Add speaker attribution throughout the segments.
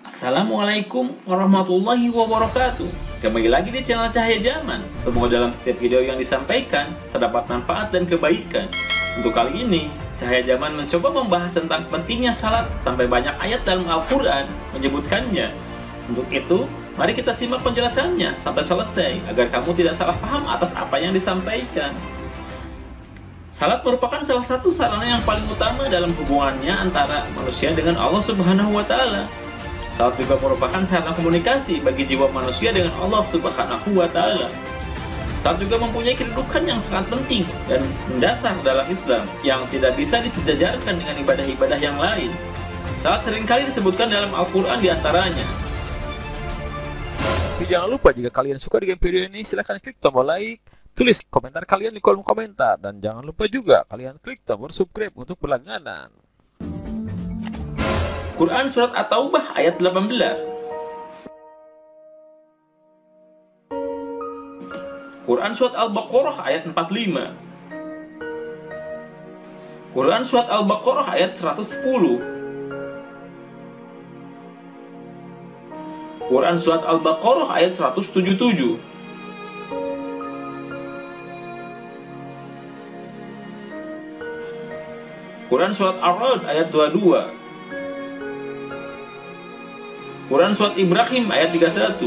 Speaker 1: Assalamualaikum warahmatullahi wabarakatuh. Kembali lagi di channel Cahaya Zaman. Semoga dalam setiap video yang disampaikan terdapat manfaat dan kebaikan. Untuk kali ini, Cahaya Zaman mencoba membahas tentang pentingnya salat sampai banyak ayat dalam Al-Quran menyebutkannya. Untuk itu, mari kita simak penjelasannya sampai selesai agar kamu tidak salah paham atas apa yang disampaikan. Salat merupakan salah satu sarana yang paling utama dalam hubungannya antara manusia dengan Allah Subhanahu wa Ta'ala. Salat juga merupakan sarana komunikasi bagi jiwa manusia dengan Allah Subhanahu wa Ta'ala. Salat juga mempunyai kedudukan yang sangat penting dan mendasar dalam Islam yang tidak bisa disejajarkan dengan ibadah-ibadah yang lain. Salat seringkali disebutkan dalam Al-Quran diantaranya.
Speaker 2: Jangan lupa jika kalian suka dengan video ini, silahkan klik tombol like, tulis komentar kalian di kolom komentar, dan jangan lupa juga kalian klik tombol subscribe untuk berlangganan.
Speaker 1: Quran Surat At-Taubah ayat 18. Quran Surat Al-Baqarah ayat 45. Quran Surat Al-Baqarah ayat 110. Quran Surat Al-Baqarah ayat 177. Quran Surat Ar-Ra'd ayat 22. Quran Surat Ibrahim ayat 31.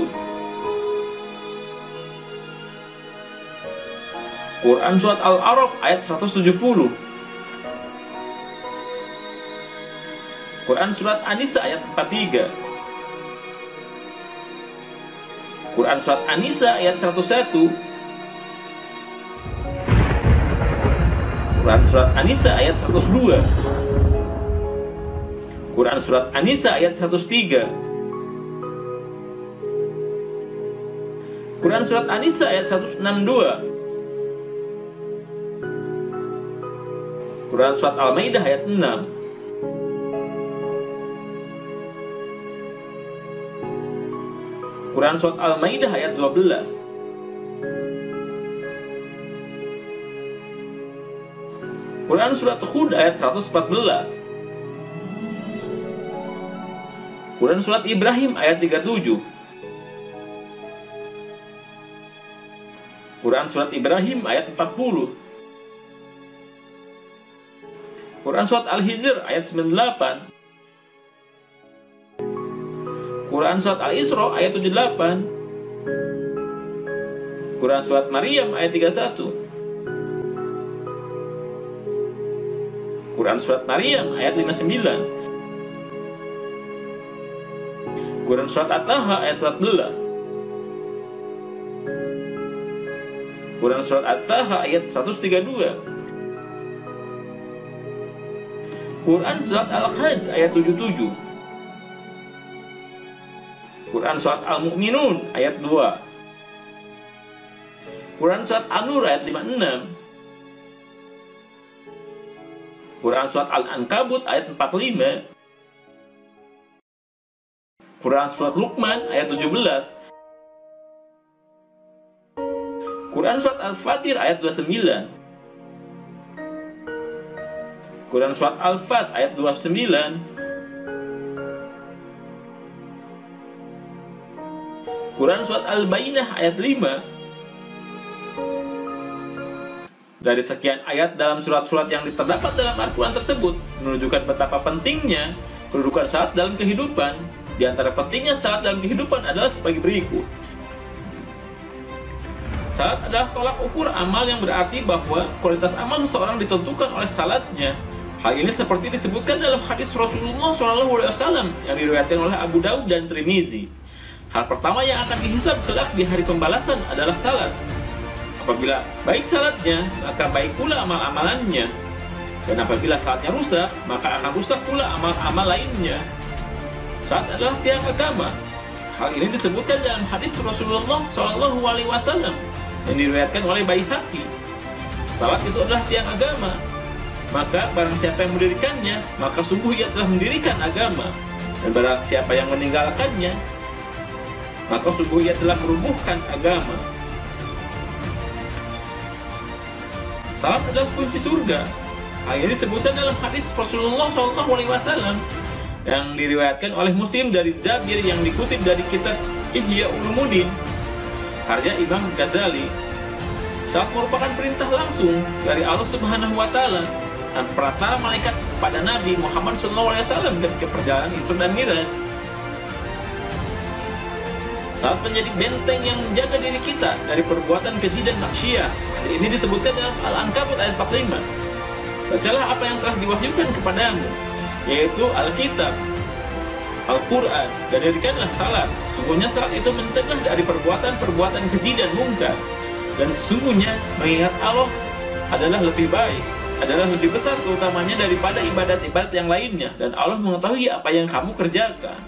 Speaker 1: Quran Surat Al-A'raf ayat 170. Quran Surat An-Nisa ayat 43. Quran Surat An-Nisa ayat 101. Quran Surat An-Nisa ayat 102. Quran Surat An-Nisa ayat 103. Quran Surat An-Nisa ayat 162. Quran Surat Al-Maidah ayat 6. Quran Surat Al-Maidah ayat 12. Quran Surat Hud ayat 114. Quran Surat Ibrahim ayat 37. Quran Surat Ibrahim ayat 40. Quran Surat Al-Hijr ayat 98. Quran Surat Al-Isra ayat 78. Quran Surat Maryam ayat 31. Quran Surat Maryam ayat 59. Quran Surat At-Taha ayat 14. Quran Surat At-Taha ayat 132. Quran Surat Al-Hajj ayat 77. Quran Surat Al-Mu'minun ayat 2. Quran Surat An-Nur ayat 56. Quran Surat Al-Ankabut ayat 45. Quran Surat Luqman ayat 17. Quran Surat Al-Fatir ayat 29. Quran Surat Al-Fat ayat 29. Quran Surat Al-Bainah ayat 5. Dari sekian ayat dalam surat-surat yang terdapat dalam Al-Quran tersebut menunjukkan betapa pentingnya kedudukan salat dalam kehidupan. Di antara pentingnya salat dalam kehidupan adalah sebagai berikut. Salat adalah tolak ukur amal yang berarti bahwa kualitas amal seseorang ditentukan oleh salatnya. Hal ini seperti disebutkan dalam hadis Rasulullah SAW yang diriwayatkan oleh Abu Daud dan Tirmizi. Hal pertama yang akan dihisab kelak di hari pembalasan adalah salat. Apabila baik salatnya, maka baik pula amal-amalannya. Dan apabila salatnya rusak, maka akan rusak pula amal-amal lainnya. Salat adalah tiang agama. Hal ini disebutkan dalam hadis Rasulullah SAW yang diriwayatkan oleh Baihaqi. Salat itu adalah tiang agama. Maka barang siapa yang mendirikannya, maka sungguh ia telah mendirikan agama. Dan barang siapa yang meninggalkannya, maka sungguh ia telah merubuhkan agama. Salat adalah kunci surga. Hal ini disebutkan dalam hadis Rasulullah SAW yang diriwayatkan oleh Muslim dari Jabir yang dikutip dari kitab Ihya Ulumuddin karya Imam Ghazali. Salat merupakan perintah langsung dari Allah Subhanahu wa Ta'ala dan perantara malaikat pada Nabi Muhammad SAW ketika perjalanan Isra dan Mi'raj. Salat menjadi benteng yang menjaga diri kita dari perbuatan keji dan maksiat. Ini disebutkan dalam Al-Ankabut ayat 45. Bacalah apa yang telah diwahyukan kepadamu, yaitu Alkitab, Al-Quran, dan dirikanlah salat. Sesungguhnya salat itu mencegah dari perbuatan-perbuatan keji dan mungkar. Dan sesungguhnya mengingat Allah adalah lebih baik, adalah lebih besar keutamanya daripada ibadat-ibadat yang lainnya. Dan Allah mengetahui apa yang kamu kerjakan.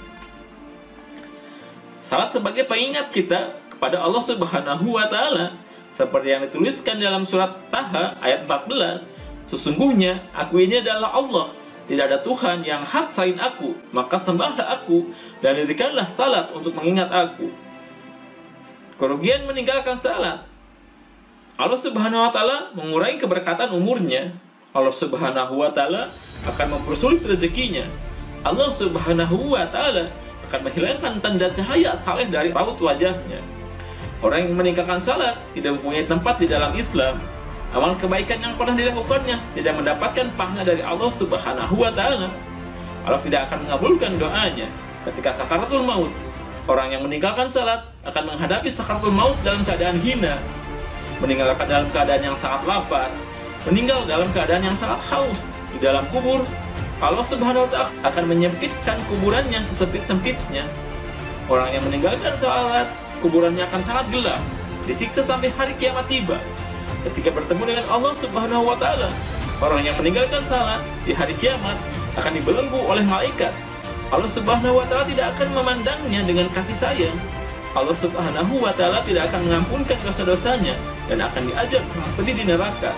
Speaker 1: Salat sebagai pengingat kita kepada Allah Subhanahu wa Ta'ala, seperti yang dituliskan dalam surat Taha ayat 14. Sesungguhnya aku ini adalah Allah, tidak ada Tuhan yang hak selain aku, maka sembahlah aku dan dirikanlah salat untuk mengingat aku. Kerugian meninggalkan salat. Allah Subhanahu wa Ta'ala mengurangi keberkatan umurnya. Allah Subhanahu wa Ta'ala akan mempersulit rezekinya. Allah Subhanahu wa Ta'ala akan menghilangkan tanda cahaya saleh dari raut wajahnya. Orang yang meninggalkan salat tidak mempunyai tempat di dalam Islam. Amal kebaikan yang pernah dilakukannya tidak mendapatkan pahala dari Allah Subhanahu wa Ta'ala. Allah tidak akan mengabulkan doanya. Ketika sakaratul maut, orang yang meninggalkan salat akan menghadapi sakaratul maut dalam keadaan hina, meninggalkan dalam keadaan yang sangat lapar, meninggal dalam keadaan yang sangat haus. Di dalam kubur, Allah Subhanahu wa Ta'ala akan menyempitkan kuburannya sesempit-sempitnya. Orang yang meninggalkan salat, kuburannya akan sangat gelap, disiksa sampai hari kiamat tiba. Ketika bertemu dengan Allah Subhanahu wa Ta'ala, orang yang meninggalkan salat di hari kiamat akan dibelenggu oleh malaikat. Allah Subhanahu wa Ta'ala tidak akan memandangnya dengan kasih sayang. Allah Subhanahu wa Ta'ala tidak akan mengampunkan dosa-dosanya dan akan diajar sangat pedih di neraka.